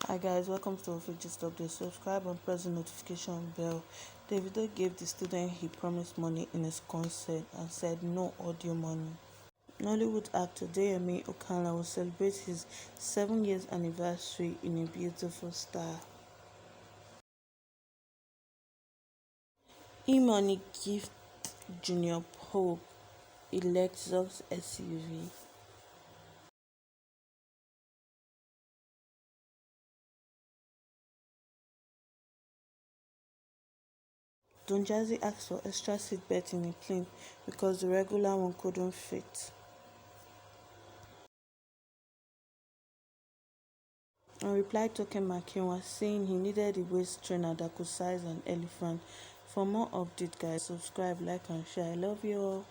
Hi guys, welcome to our Gist Update. Subscribe and press the notification bell. Davido gave the student he promised money in his concert and said no audio money. Nollywood actor Deyemi Okanla will celebrate his 7 years anniversary in a beautiful style. E-money gift Junior Pope a Lexus SUV. Donjazzy asked for extra seatbelt in a plane because the regular one couldn't fit. And replied Token Makinwa saying he needed a waist trainer that could size an elephant. For more updates guys, subscribe, like and share. I love you all.